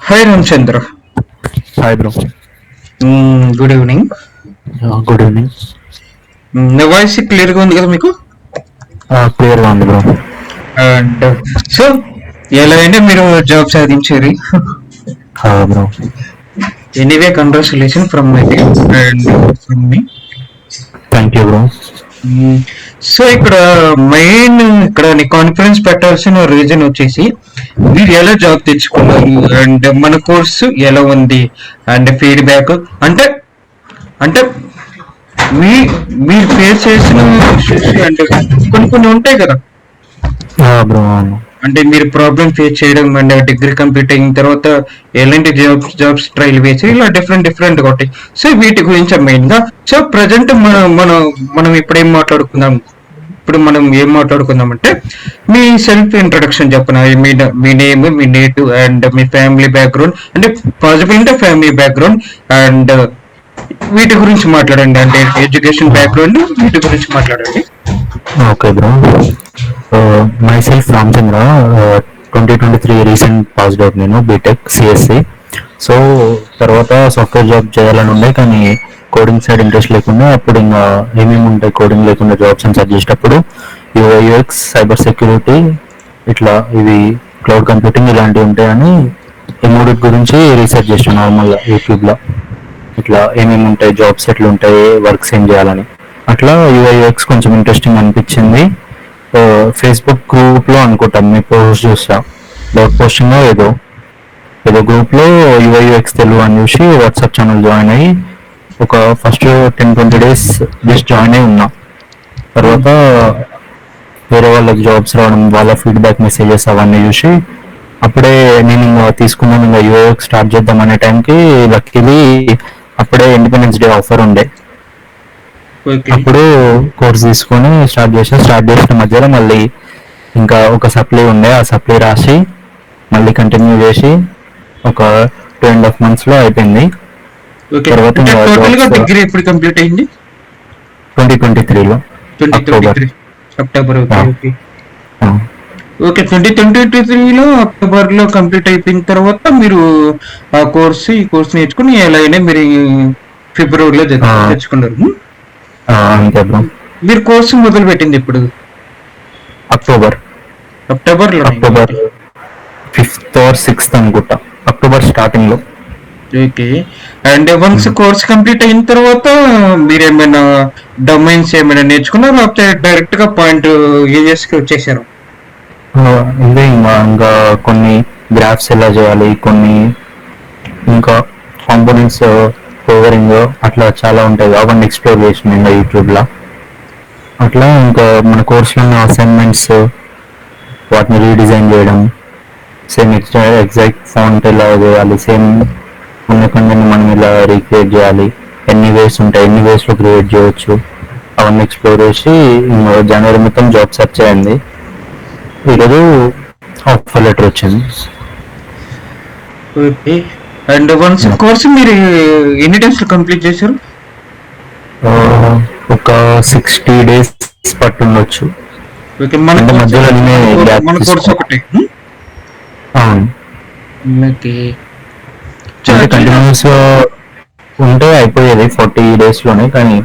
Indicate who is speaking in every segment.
Speaker 1: Hi Ramachandra.
Speaker 2: Hi bro.
Speaker 1: Good evening.
Speaker 2: Good evening.
Speaker 1: నా voice క్లియర్గా ఉంది కదా మీకు?
Speaker 2: క్లియర్గా ఉంది బ్రో.
Speaker 1: అండ్ సో ఎలా అయినా మీరు జాబ్ సాధించారు.
Speaker 2: Bro
Speaker 1: anyway congratulation from my team and from me.
Speaker 2: Thank you bro.
Speaker 1: So ఇక్కడ మెయిన్ కాన్ఫిడెన్స్ పెట్టాల్సిన రీజన్ వచ్చేసి మీరు ఎలా జాబ్ తెచ్చుకున్నారు అండ్ మన కోర్సు ఎలా ఉంది అండ్ ఫీడ్బ్యాక్ అంటే అంటే మీ మీరు ఫేస్ చేసిన అంటే కొన్ని ఉంటాయి కదా
Speaker 2: బ్రో.
Speaker 1: అంటే మీరు ప్రాబ్లమ్ ఫేస్ చేయడం అండ్ డిగ్రీ కంప్లీట్ అయిన తర్వాత ఎలాంటి జాబ్స్ ట్రైల్ వేసి ఇలా డిఫరెంట్ ఉంటాయి. సో వీటి గురించి మెయిన్ గా సో ప్రజెంట్ మనం ఇప్పుడు ఏం మాట్లాడుకుందాం అంటే మీ సెల్ఫ్ ఇంట్రొడక్షన్ చెప్పిన మీ నేమ్, మీ నేటివ్ అండ్ మీ ఫ్యామిలీ బ్యాక్గ్రౌండ్ అంటే పాసిబుల్ అంటే ఫ్యామిలీ బ్యాక్గ్రౌండ్ అండ్ వీటి గురించి మాట్లాడండి. అంటే ఎడ్యుకేషన్ బ్యాక్గ్రౌండ్ వీటి గురించి మాట్లాడండి.
Speaker 2: Okay bro. My self Ramachandra. 2023 recent passed out నేను బీటెక్ సిఎస్సి. సో తర్వాత సాఫ్ట్వేర్ జాబ్ చేయాలని ఉండే, కానీ కోడింగ్ సైడ్ ఇంట్రెస్ట్ లేకుండా అప్పుడు ఇంకా ఏమేమి ఉంటాయి కోడింగ్ లేకుండా జాబ్స్ అని సెర్చ్ చేసేటప్పుడు యూఐయూఎక్స్, సైబర్ సెక్యూరిటీ, ఇట్లా ఇవి క్లౌడ్ కంప్యూటింగ్ ఇలాంటివి ఉంటాయని ఈ మూడు గురించి రీసెర్చ్ చేసాను నార్మల్గా యూట్యూబ్లో. ఇట్లా ఏమేమి ఉంటాయి జాబ్స్, ఎట్లా ఉంటాయి, వర్క్స్ ఏం చేయాలని. అట్లా యూఐయూఎక్స్ కొంచెం ఇంట్రెస్టింగ్ అనిపించింది. ఫేస్బుక్ గ్రూప్లో అనుకుంటాం మీ పోస్ట్ చూసా, డౌట్ పోస్టింగ్ ఏదో గ్రూప్లో యూఐయూఎక్స్ తెలుగు అని చూసి వాట్సాప్ ఛానల్ జాయిన్ అయ్యి ఒక ఫస్ట్ 10-20 days జస్ట్ జాయిన్ అయి ఉన్నా. తర్వాత వేరే వాళ్ళకి జాబ్స్ రావడం, వాళ్ళ ఫీడ్బ్యాక్ మెసేజెస్ అవన్నీ చూసి అప్పుడే నేను ఇంకా తీసుకున్నాను, ఇంకా యూఐయూఎక్స్ స్టార్ట్ చేద్దాం అనే టైంకి లక్కీలీ అప్పుడే ఇండిపెండెన్స్ డే ఆఫర్ ఉండే. అప్పుడు కోర్స్ తీసుకొని స్టార్ట్ చేసిన మధ్యలో మళ్ళీ ఇంకా ఒక సప్లై ఉండే, ఆ సప్లై రాసి మళ్ళీ కంటిన్యూ చేసి ఒక 2.5 months లో అయిపోయింది. తర్వాత
Speaker 1: డిగ్రీ ఎప్పుడు కంప్లీట్ అయింది?
Speaker 2: 2023లో
Speaker 1: అక్టోబర్. ఓకే 2023లో అక్టోబర్లో కంప్లీట్ అయిపోయిన తర్వాత మీరు ఈ కోర్స్ నేర్చుకుని ఎలా అయినా మీరు ఫిబ్రవరిలో తెచ్చుకున్నారు.
Speaker 2: అంతే బ్రో.
Speaker 1: మీరు కోర్సు మొదలు పెట్టింది ఇప్పుడు? అక్టోబర్
Speaker 2: 5th or 6th అనుకుంటా, అక్టోబర్ స్టార్టింగ్ లో.
Speaker 1: Okay. And once course complete అయిన తర్వాత మీరు ఏమైనా డొమైన్స్ ఏమైనా నేర్చుకున్నారా, లేకపోతే డైరెక్ట్ గా పాయింట్ ఏరియాస్ కి వచ్చేసారు?
Speaker 2: ఇదే ఇంకా కొన్ని గ్రాఫ్స్ ఎలా చేయాలి, కొన్ని ఇంకా కాంపోనెంట్స్ కవరింగ్ అట్లా చాలా ఉంటాయి, అవన్నీ ఎక్స్ప్లోర్ చేసిన ఇంకా యూట్యూబ్లో. అట్లా ఇంకా మన కోర్సులో ఉన్న అసైన్మెంట్స్ వాటిని రీడిజైన్ చేయడం, సేమ్ ఎగ్జాక్ట్ ఫాంట్ ఎలా చేయాలి, సేమ్ ఉన్న కంటెంట్ మనం ఇలా రీక్రియేట్ చేయాలి, ఎన్ని వేస్ ఉంటాయి, ఎన్ని వేస్లో క్రియేట్ చేయవచ్చు, అవన్నీ ఎక్స్ప్లోర్ చేసి జనవరి మొత్తం జాబ్ సెర్చ్ అయ్యింది. ఈరోజు ఆఫర్ లెటర్ వచ్చింది.
Speaker 1: అండ్ వన్స్ కోర్స్ మీరు ఎన్ని డేస్ లో కంప్లీట్ చేశారు?
Speaker 2: ఒక 60 days పట్టుండొచ్చు.
Speaker 1: ఓకే. మన కోర్స్ ఒకటి
Speaker 2: కంటిన్యూస్ ఉంటే అయిపోయేది 40 days లోనే, కానీ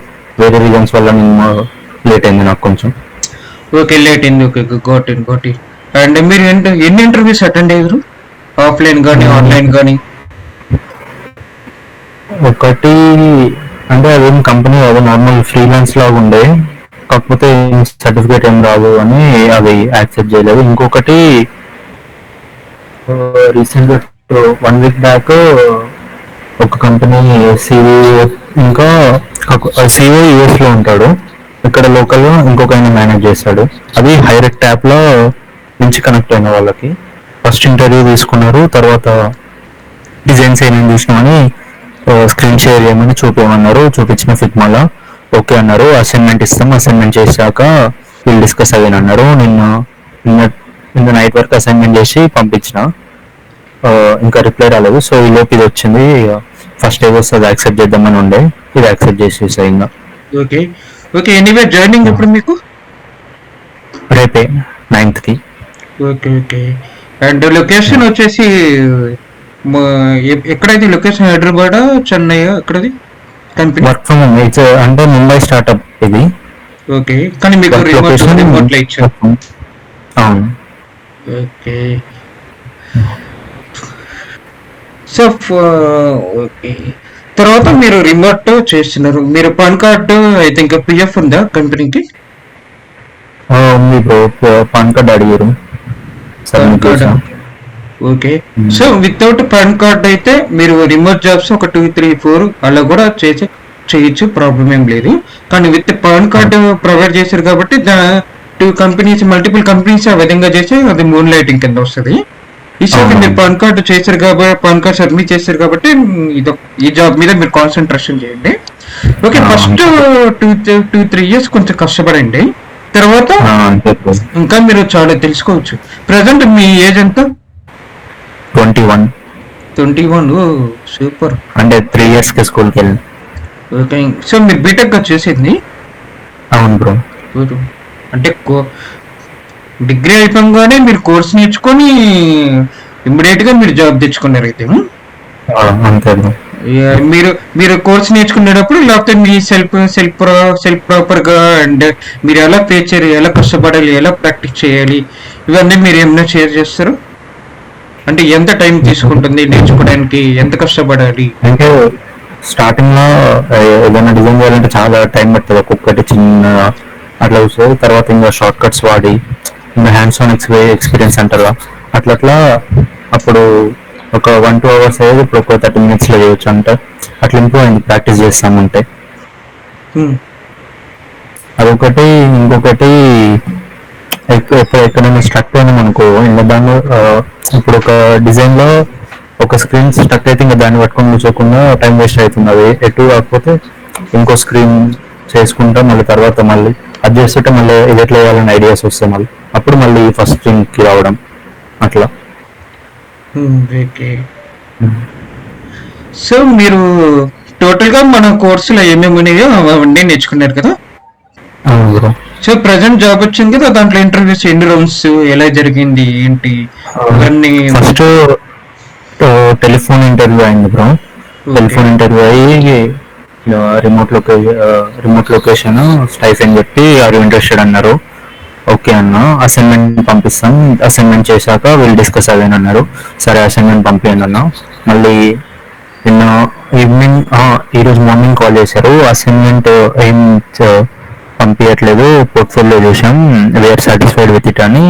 Speaker 2: వేరే రీజన్స్ వల్ల నేను లేట్ అయింది నాకు కొంచెం.
Speaker 1: ఓకే లేట్ అయింది. Okay got it. అండ్ మీరు ఎన్ని ఇంటర్వ్యూస్ అటెండ్ అయ్యారు, ఆఫ్లైన్ కానీ ఆన్లైన్ కానీ?
Speaker 2: ఒకటి అంటే అదేం కంపెనీ అది నార్మల్ ఫ్రీలాన్స్ లాగా ఉండే, కాకపోతే సర్టిఫికేట్ ఏం రాదు అని అవి యాక్సెప్ట్ చేయలేదు. ఇంకొకటి రీసెంట్గా 1 week బ్యాక్ ఒక కంపెనీ ఇంకా సిఓ యూఎస్ లో ఉంటాడు, ఇక్కడ లోకల్ గా ఇంకొక ఆయన మేనేజ్ చేస్తాడు. అది హైరెక్ట్ యాప్ లో నుంచి కనెక్ట్ అయిన వాళ్ళకి ఫస్ట్ ఇంటర్వ్యూ తీసుకున్నారు. తర్వాత డిజైన్స్ ఏమేమి చూసినామని స్క్రీన్ షేర్ చేయమని చూపించమన్నారు, చూపించిన ఫిగ్మాలో ఓకే అన్నారు. అసైన్మెంట్ ఇస్తాం, అసైన్మెంట్ చేశాక వీళ్ళు డిస్కస్ అయ్యాను అన్నారు. నిన్న నైట్ వరకు అసైన్మెంట్ చేసి పంపించిన, ఇంకా రిప్లై రాలేదు. సో ఈ లోపు ఇది వచ్చింది, ఫస్ట్ ఏదో వస్తుంది యాక్సెప్ట్ చేద్దామని ఉండే, ఇది యాక్సెప్ట్ చేసేసా ఇంకా.
Speaker 1: ఓకే. ఎనీవే జాయినింగ్ ఎప్పుడు మీకు?
Speaker 2: రేపే 9th కి.
Speaker 1: ఓకే. అండ్ లొకేషన్ వచ్చేసి ఎక్కడైతే లొకేషన్? హైదరాబాద్, చెన్నై, ఎక్కడది కంపెనీ?
Speaker 2: వర్క్ ఫ్రమ్ హోమ్ అంటే ముంబై స్టార్ట్అప్ ఇది.
Speaker 1: ఓకే, కానీ మీకు
Speaker 2: వర్క్
Speaker 1: రిమోట్
Speaker 2: లొకేషన్
Speaker 1: రిమోట్లో ఇచ్చారు.
Speaker 2: అవును.
Speaker 1: ఓకే. సో ఓకే, తర్వాత మీరు రిమోట్ చేస్తున్నారు. మీరు పాన్ కార్డు అయితే ఇంకా పిఎఫ్ ఉందా కంపెనీకి?
Speaker 2: ఉంది బ్రో, పాన్ కార్డ్ అడిగారు,
Speaker 1: పాన్
Speaker 2: సబ్మిట్
Speaker 1: కార్డ్.
Speaker 2: చేసాం.
Speaker 1: Okay. So without pan card అయితే మీరు రిమోట్ జాబ్స్ ఒక 2, 3, 4 అలా కూడా చేయొచ్చు, ప్రాబ్లం ఏం లేదు. కానీ విత్ పాన్ కార్డు ప్రొవైడ్ చేశారు కాబట్టి 2 కంపెనీస్, మల్టిపుల్ కంపెనీస్ ఆ విధంగా చేసి అది మూన్ లైటింగ్ కింద వస్తుంది. ఈసారి మీరు పాన్ కార్డు చేశారు కాబట్టి, పాన్ కార్డ్ సబ్మిట్ చేశారు కాబట్టి ఈ జాబ్ మీద మీరు కాన్సన్ట్రేషన్ చేయండి. ఓకే, ఫస్ట్ 2-3 ఇయర్స్ కొంచెం కష్టపడండి. తర్వాత
Speaker 2: అంతే బ్రో.
Speaker 1: ఇంకా మీరు చాలా తెలుసుకోవచ్చు. ప్రజెంట్ మీ ఏజ్ ఎంత?
Speaker 2: 21.
Speaker 1: 21. సూపర్.
Speaker 2: అంటే 3 ఇయర్స్ కి స్కూల్కి వెళ్ళి.
Speaker 1: ఓకే. సో మీరు బీటెక్ చేసేది?
Speaker 2: అవును బ్రో.
Speaker 1: అంటే డిగ్రీ అయిపోగానే మీరు కోర్స్ నేర్చుకొని ఇమ్మీడియట్ గా మీరు జాబ్ తెచ్చుకున్నారు అయితే?
Speaker 2: అంతే బ్రో.
Speaker 1: మీరు కోర్స్ నేర్చుకునేటప్పుడు లేకపోతే మీ సెల్ఫ్ ప్రాపర్ గా అండ్ మీరు ఎలా ఫేస్ చేయాలి, ఎలా కష్టపడాలి, ఎలా ప్రాక్టీస్ చేయాలి, ఇవన్నీ మీరు ఏమైనా షేర్ చేస్తారు? అంటే ఎంత టైం తీసుకుంటుంది నేర్చుకోవడానికి, ఎంత కష్టపడాలి?
Speaker 2: అంటే స్టార్టింగ్ లో ఏదైనా డిజైన్ చేయాలంటే చాలా టైం పడుతుంది, ఒక్కొక్కటి చిన్న అట్లా వస్తుంది. తర్వాత ఇంకా షార్ట్ కట్స్ వాడి ఇంకా హ్యాండ్స్ ఆన్ ఎక్స్పీరియన్స్ అంటారా, అట్లా అప్పుడు ఒక 1-2 అవర్స్ అయ్యేది ఇప్పుడు ఒక 30 minutes లో చేయొచ్చు. అంటే అట్లా ఇంప్రూవ్ అయింది ప్రాక్టీస్ చేస్తామంటే. అదొకటి. ఇంకొకటి ఎక్కడైనా స్ట్రక్ అయినా మనకు ఇంకా దానిలో ఇప్పుడు ఒక డిజైన్ లో ఒక స్క్రీన్ స్ట్రక్ అయితే ఇంకా దాన్ని పట్టుకొని కూర్చోకుండా టైం వేస్ట్ అవుతుంది. అది ఎటు కాకపోతే ఇంకో స్క్రీన్ చేసుకుంటా మళ్ళీ తర్వాత మళ్ళీ అది చేస్తుంటే మళ్ళీ ఇది ఎట్లా వేయాలని ఐడియాస్ వస్తాయి. మళ్ళీ అప్పుడు మళ్ళీ ఫస్ట్ స్క్రీన్ కి రావడం అట్లా.
Speaker 1: ఓకే. సో మీరు టోటల్ గా మన కోర్సులో ఏమేమి ఉన్నాయో అవన్నీ నేర్చుకున్నారు కదా? సో ప్రజెంట్ జాబ్ వచ్చింది కదా, దాంట్లో ఇంటర్వ్యూస్ ఎన్ని రౌండ్స్, ఎలా జరిగింది, ఏంటి ఇవన్నీ?
Speaker 2: ఫస్ట్ టెలిఫోన్ ఇంటర్వ్యూ అయింది బ్రో. టెలిఫోన్ ఇంటర్వ్యూ అయ్యి రిమోట్ లొకేషన్ స్టైఫెండ్ చెప్పి ఆర్ ఇంట్రెస్టెడ్ అన్నారు. ఓకే అన్న, అసైన్మెంట్ పంపిస్తాం, అసైన్మెంట్ చేశాక వీళ్ళు డిస్కస్ అవ్వని అన్నారు. సరే అసైన్మెంట్ పంపించండి అన్న. మళ్ళీ నిన్న ఈవినింగ్ ఈరోజు మార్నింగ్ కాల్ చేశారు, అసైన్మెంట్ ఏం పంపించట్లేదు, పోర్ట్ఫోలియో చూసాం, వీఆర్ సాటిస్ఫైడ్ విత్ ఇట్ అని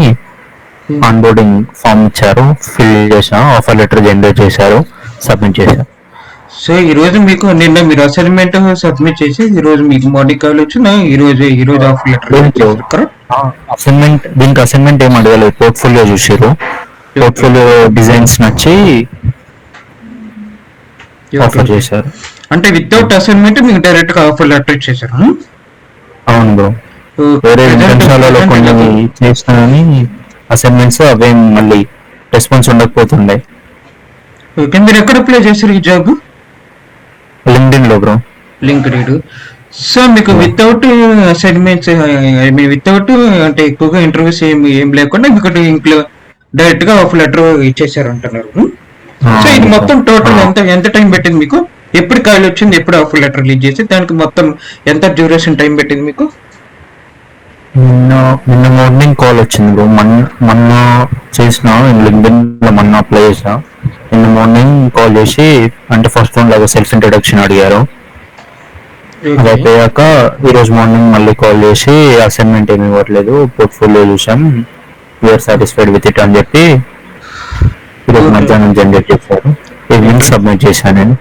Speaker 2: ఆన్ బోర్డింగ్ ఫామ్ ఇచ్చారు, ఫిల్ చేసా, ఆఫర్ లెటర్ జనరేట్ చేశారు, సబ్మిట్ చేశారు.
Speaker 1: సో ఈ రోజు మీకు నిన్న మీరు అసైన్మెంట్ సబ్మిట్ చేసి ఈ రోజు మీకు మార్నింగ్ కాల్ వచ్చిన ఈ రోజు ఆఫర్ లెటర్.
Speaker 2: అసైన్మెంట్ దీనికి అసైన్మెంట్ ఏం అడగలేదు, పోర్ట్ఫోలియో చూసారు, పోర్ట్ఫోలియో డిజైన్స్ నచ్చి ఆఫర్ చేశారు.
Speaker 1: అంటే వితౌట్ అసైన్మెంట్ మీకు డైరెక్ట్ గా ఆఫర్ లెటర్ ఇచ్చేసారు?
Speaker 2: అవును బ్రో. వేరే విషయాలలో కొన్ని చేసినానని అసైన్మెంట్స్ అవేం మళ్ళీ రెస్పాన్స్ ఉండకపోతుండే.
Speaker 1: ఓకే, మీరు ఎక్కడ అప్లై చేశారు ఈ జాబ్?
Speaker 2: లింక్డ్ఇన్ లో బ్రో.
Speaker 1: లింక్డ్ఇన్. సో మీకు వితౌట్ అసైన్మెంట్స్, వితౌట్ అంటే ఎక్కువగా ఇంటర్వ్యూస్ ఏం లేకుండా మీకు ఇంట్లో డైరెక్ట్ గా ఆఫర్ లెటర్ ఇచ్చేసారు అంటున్నారు. సో ఇది మొత్తం టోటల్ ఎంత టైం పెట్టింది మీకు? ఎప్పుడు కాల్ వచ్చింది, ఎప్పుడు ఆఫర్ లెటర్ రిలీజ్ చేసి దానికి మొత్తం ఎంత డ్యూరేషన్ టైం పెట్టింది మీకు?
Speaker 2: నిన్న మార్నింగ్ కాల్ వచ్చింది బ్రో. మొన్న చేసిన లింక్డ్ఇన్ లో మొన్న అప్లై చేసిన, నిన్న మార్నింగ్ కాల్ చేసి అంటే ఫస్ట్ రౌండ్ లాగా సెల్ఫ్ ఇంట్రడక్షన్ అడిగారు. అది అయిపోయాక ఈరోజు మార్నింగ్ మళ్ళీ కాల్ చేసి అసైన్మెంట్ ఏమి ఇవ్వట్లేదు, పోర్ట్ఫోలియో చూసాం, వీఆర్ సాటిస్ఫైడ్ విత్ ఇట్ అని చెప్పి ఈరోజు మధ్యాహ్నం జనరేట్ చేశారు, ఈవినింగ్ సబ్మిట్ చేశాను నేను.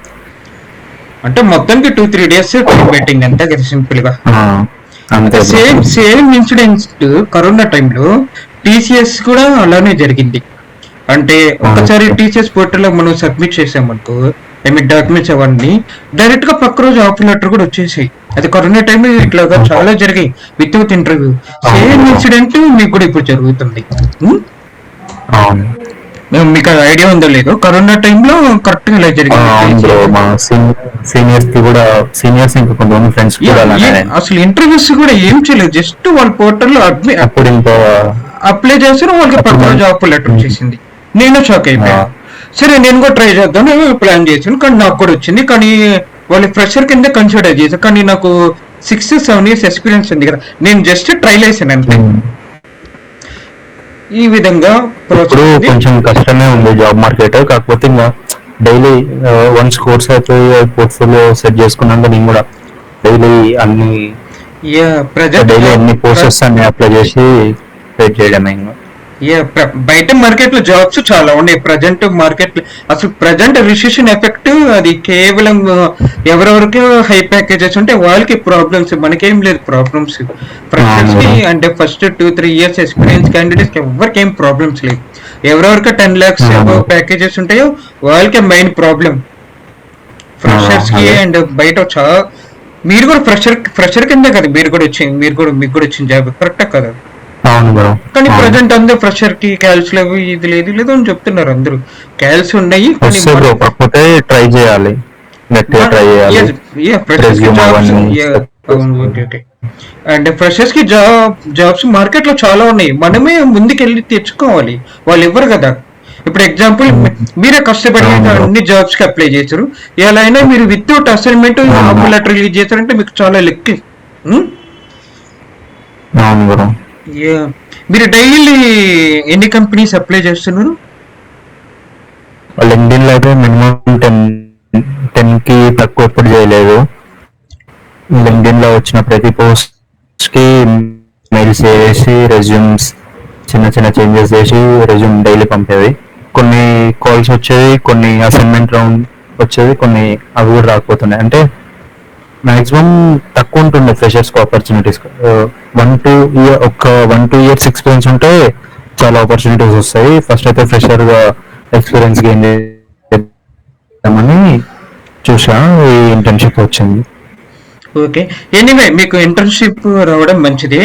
Speaker 1: అంటే మొత్తానికి 2-3 days టైం పెట్టింది అంతే కదా, సింపుల్ గా. సేమ్ ఇన్సిడెంట్ కరోనా టైంలో టీసీఎస్ కూడా అలానే జరిగింది. అంటే ఒకసారి టీసీఎస్ పోర్టల్ లో మనం సబ్మిట్ చేసామనుకో డాక్యుమెంట్స్ అవన్నీ, డైరెక్ట్ గా పక్క రోజు ఆఫర్ లెటర్ కూడా వచ్చేసాయి. అది కరోనా టైంలో ఇట్లాగా చాలా జరిగాయి వితౌట్ ఇంటర్వ్యూ. సేమ్ ఇన్సిడెంట్ మీకు కూడా ఇప్పుడు జరుగుతుంది. మీకు ఐడియా ఉందో లేదో, కరోనా టైంలో కరెక్ట్ గా ఇలా జరిగింది. అసలు ఇంటర్వ్యూస్ కూడా ఏం చేయలేదు, జస్ట్ వాళ్ళ పోర్టల్లో అప్లై చేశారు, వాళ్ళకి పక్క రోజు ఆఫర్ లెటర్ వచ్చేసింది. నేను షాక్ అయిపోయా. సరే నేను కూడా ట్రై చేద్దాం ప్లాన్ చేశాను, కానీ నాకు కూడా వచ్చింది. కానీ వాళ్ళు ఫ్రెషర్ కింద కన్సిడర్ చేశారు, కానీ నాకు 6-7 years ఎక్స్పీరియన్స్ ఉంది కదా, నేను జస్ట్ ట్రైల్ వేసాను అంతే. ఈ విధంగా
Speaker 2: ఇప్పుడు కొంచెం కష్టమే ఉంది జాబ్ మార్కెట్. కాకపోతే ఇంకా డైలీ వన్స్ కోర్స్ అయిపోయి పోర్ట్ఫోలియో సెట్ చేసుకున్నాక నేను కూడా డైలీ అన్ని డైలీ అన్ని పోస్టెస్ అన్ని అప్లై చేసి వెయిట్ చేయడమే.
Speaker 1: బయట మార్కెట్ లో జాబ్స్ చాలా ఉన్నాయి ప్రజెంట్ మార్కెట్. అసలు ప్రజెంట్ రిసెషన్ ఎఫెక్ట్ అది కేవలం ఎవరెవరికి హై ప్యాకేజెస్ ఉంటే వాళ్ళకి ప్రాబ్లమ్స్, మనకేం లేదు ప్రాబ్లమ్స్. ఫ్రెషర్స్ కి అంటే ఫస్ట్ 2-3 years ఎక్స్పీరియన్స్ క్యాండిడేట్స్ కి ఎవరికి ఏం ప్రాబ్లమ్స్ లేవు. ఎవరెవరికి 10 lakhs ప్యాకేజెస్ ఉంటాయో వాళ్ళకే మెయిన్ ప్రాబ్లం ఫ్రెషర్స్ కి. అండ్ బయట చాలా మీరు కూడా ఫ్రెషర్ కింద కదా మీరు కూడా మీకు కూడా వచ్చింది జాబ్, కరెక్టా కదా? కానీ ప్రజెంట్ అందరూ ఫ్రెషర్ కి క్యాల్స్ లేవు, ఇది లేదు అని చెప్తున్నారు అందరూ. క్యాల్స్ ఉన్నాయి
Speaker 2: ట్రై చేయాలి.
Speaker 1: అండ్ ఫ్రెషర్స్ కి జాబ్స్ మార్కెట్ లో చాలా ఉన్నాయి, మనమే ముందుకెళ్ళి తెచ్చుకోవాలి, వాళ్ళు ఇవ్వరు కదా. ఇప్పుడు ఎగ్జాంపుల్ మీరే కష్టపడి అన్ని జాబ్స్ కి అప్లై చేశారు, ఎలా అయినా మీరు వితౌట్ అసైన్మెంట్ లెటర్ రిలీజ్ చేశారంటే మీకు చాలా లెక్క. మీరు డైలీ ఎన్ని కంపెనీస్ అప్లై చేస్తున్నారు?
Speaker 2: లింక్డ్ఇన్ లో అయితే మినిమం 10 కి తక్కువ ఎప్పుడు చేయలేదు. లింక్డ్ఇన్ లో వచ్చిన ప్రతి పోస్ట్ కి మెయిల్స్ చేసి రెజ్యూమ్స్ చిన్న చేంజెస్ చేసి రెజ్యూమ్ డైలీ పంపేది. కొన్ని కాల్స్ వచ్చేవి, కొన్ని అసైన్మెంట్ రౌండ్ వచ్చేవి, కొన్ని అవి కూడా రాకపోతున్నాయి. అంటే మాక్సిమం తక్కువ ఉంటుండే ఫ్రెషర్స్ కి ఆపర్చునిటీస్. 1-2 years ఎక్స్పీరియన్స్ ఉంటే చాలా ఆపర్చునిటీస్ వస్తాయి. ఫస్ట్ అయితే ఫ్రెషర్ గా ఎక్స్పీరియన్స్ గెయిన్ చేద్దామని చూసా, ఈ ఇంటర్న్షిప్ వచ్చింది.
Speaker 1: ఓకే, ఎనీవే మీకు ఇంటర్న్షిప్ రావడం మంచిదే.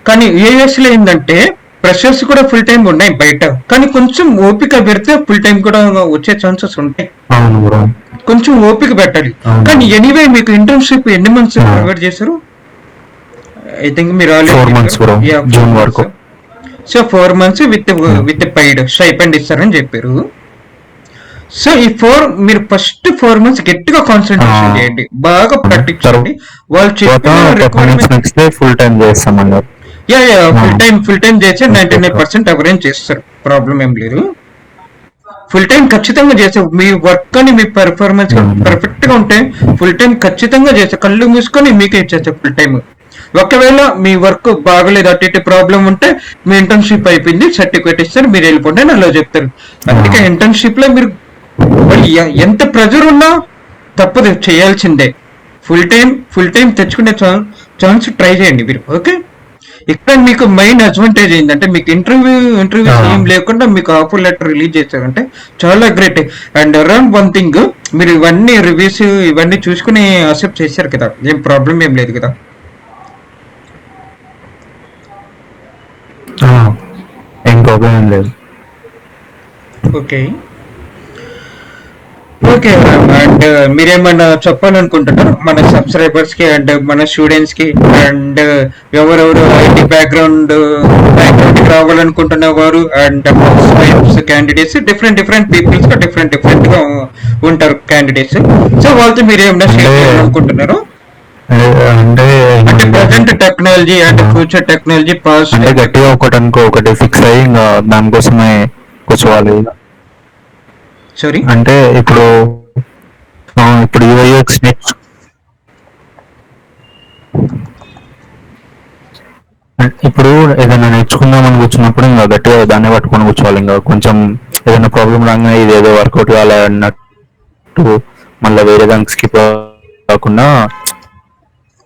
Speaker 1: కానీ యూఎస్ లో ఏంటంటే ఫ్రెషర్స్ కూడా ఫుల్ టైం ఉన్నాయి బయట, కానీ కొంచెం ఓపిక పెడితే ఫుల్ టైం కూడా వచ్చే ఛాన్సెస్ ఉంటాయి. కొంచెం ఓపిక పెట్టాలి. కానీ ఎనీవే మీకు ఇంటర్న్షిప్ ఎన్ని మంత్స్ ప్రొవైడ్ చేశారు? ఐ థింక్ మీరు
Speaker 2: జూన్ వరకు.
Speaker 1: So 4 months with paid stipend ఇస్తారని చెప్పారు. సో ఈ మీరు ఫస్ట్ 4 months గట్టిగా కాన్సన్ట్రేషన్ చేయండి, బాగా ప్రాక్టీస్ చేయండి. వాళ్ళు చెప్పిన రిక్వైర్మెంట్
Speaker 2: ఫుల్ టైం చేస్తామన్నారు.
Speaker 1: ఫుల్ టైం చేస్తే 99% ఎవరైనా చేస్తారు, ప్రాబ్లం ఏం లేదు. ఫుల్ టైం ఖచ్చితంగా చేస్తే మీ వర్క్ అని మీ పెర్ఫార్మెన్స్ పర్ఫెక్ట్ గా ఉంటే ఫుల్ టైం ఖచ్చితంగా చేస్తే కళ్ళు మూసుకొని మీకే ఇచ్చేస్తారు ఫుల్ టైం. ఒకవేళ మీ వర్క్ బాగలేదు, అటు ప్రాబ్లం ఉంటే మీ ఇంటర్న్షిప్ అయిపోయింది, సర్టిఫికేట్ ఇస్తారు, మీరు వెళ్ళిపోండి అని అలా చెప్తారు. అందుకే ఇంటర్న్షిప్ లో మీరు ఎంత ప్రెజర్ ఉన్నా తప్పదు, చేయాల్సిందే. ఫుల్ టైం తెచ్చుకునే ఛాన్స్ ట్రై చేయండి మీరు. ఓకే, ఇక్కడ మీకు మెయిన్ అడ్వాంటేజ్ ఏంటంటే మీకు ఇంటర్వ్యూస్ ఏం లేకుండా మీకు ఆఫర్ లెటర్ రిలీజ్ చేశారంటే చాలా great. And around one thing, మీరు ఇవన్నీ రివ్యూస్ ఇవన్నీ చూసుకుని అక్సెప్ట్ చేశారు కదా, ఏం ప్రాబ్లం ఏం లేదు కదా?
Speaker 2: ఏం ప్రాబ్లం ఏం లేదు.
Speaker 1: ఓకే ఓకే అండ్ మీరేమన్నా చెప్పాలనుకుంటున్నారు మన సబ్స్క్రైబర్స్ కి అండ్ మన స్టూడెంట్స్ కి? అండ్ ఎవరెవరు ఐటీ బ్యాక్గ్రౌండ్ రావాలనుకుంటున్న వారు and candidates different peoples different గా ఉంటారు క్యాండిడేట్స్. సో వాళ్ళతో మీరు ఏమన్నా షేర్ చేయాలనుకుంటున్నారు? అంటే present technology and future technology pass
Speaker 2: అంటే గట్టిగా ఒకటి ఫిక్స్ అయ్యి ఇంకా దానికోసమే కూర్చోవాలి.
Speaker 1: సారీ,
Speaker 2: అంటే ఇప్పుడు యూఐఎక్స్ ఇప్పుడు ఏదైనా నేర్చుకుందామని కూర్చున్నప్పుడు ఇంకా గట్టిగా దాన్ని పట్టుకొని కూర్చోవాలి. ఇంకా కొంచెం ఏదైనా ప్రాబ్లం రాగానే ఇది ఏదో వర్కౌట్ కావాలన్నట్టు మళ్ళీ వేరే దానికి స్కిప్ కాకుండా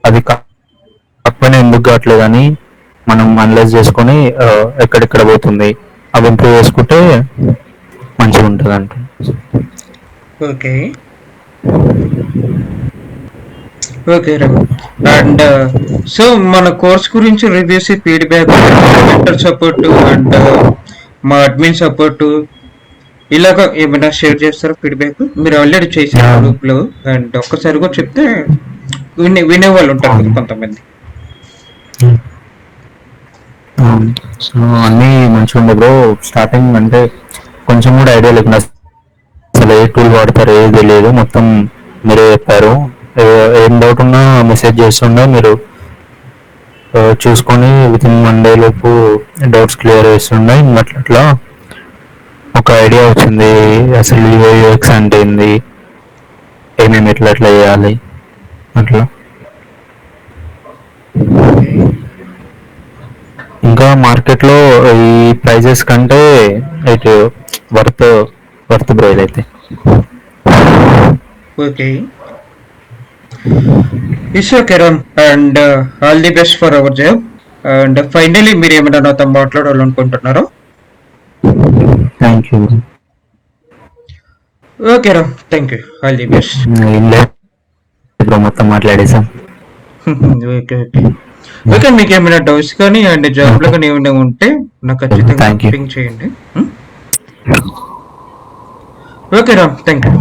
Speaker 2: అది తప్పని ఎందుకు కావట్లేదు అని మనం అనలైజ్ చేసుకొని ఎక్కడెక్కడ పోతుంది అవి ఇంప్రూవ్ చేసుకుంటే మంచిగా ఉంటుంది అంటే.
Speaker 1: Okay okay Raghu. And so మన కోర్స్ గురించి reviews, feedback, mentor support and మా అడ్మిన్ సపోర్ట్ ఇలాగ ఏమైనా షేర్ చేస్తారా? ఫీడ్బ్యాక్ మీరు ఆల్రెడీ చేశారు గ్రూప్ లో, అండ్ ఒక్కసారి కూడా చెప్తే వినే వాళ్ళు ఉంటారు కదా కొంతమంది.
Speaker 2: సో అన్నీ మంచిగా ఉండే బ్రో. స్టార్టింగ్ అంటే కొంచెం కూడా ఐడియా లేకుండా అసలు ఏ టూల్ వాడతారు ఏది తెలియదు, మొత్తం మీరే చెప్పారు. ఏం డౌట్ ఉన్నా మెసేజ్ చేస్తుండే, మీరు చూసుకొని విత్ ఇన్ 1 day లోపు డౌట్స్ క్లియర్ చేస్తుండే. అట్లా ఒక ఐడియా వచ్చింది అసలు యూఎక్స్ అంటే ఏంది, ఏమేమి ఎట్లా చేయాలి అట్లా. ఇంకా మార్కెట్లో ఈ ప్రైజెస్ కంటే ఇటు వర్త్ వర్త్ బ్రో ఇదైతే.
Speaker 1: Okay, it's okay Ram, and all the best for our job. And finally మీరు ఏమైనా నాతో మాట్లాడాలనుకుంటున్నారో?
Speaker 2: Thank you.
Speaker 1: Okay Ram, thank you, all the best.
Speaker 2: ఏం లేదు బ్రో, మొత్తం మాట్లాడేసాం.
Speaker 1: ఓకే ఓకే ఓకే, మీకు ఏమైనా డౌట్స్ కానీ అండ్ జాబ్లో కానీ ఏమైనా ఉంటే నాకు ఖచ్చితంగా
Speaker 2: Thank you.
Speaker 1: పింక్ చేయండి. Okay Ram, thank you.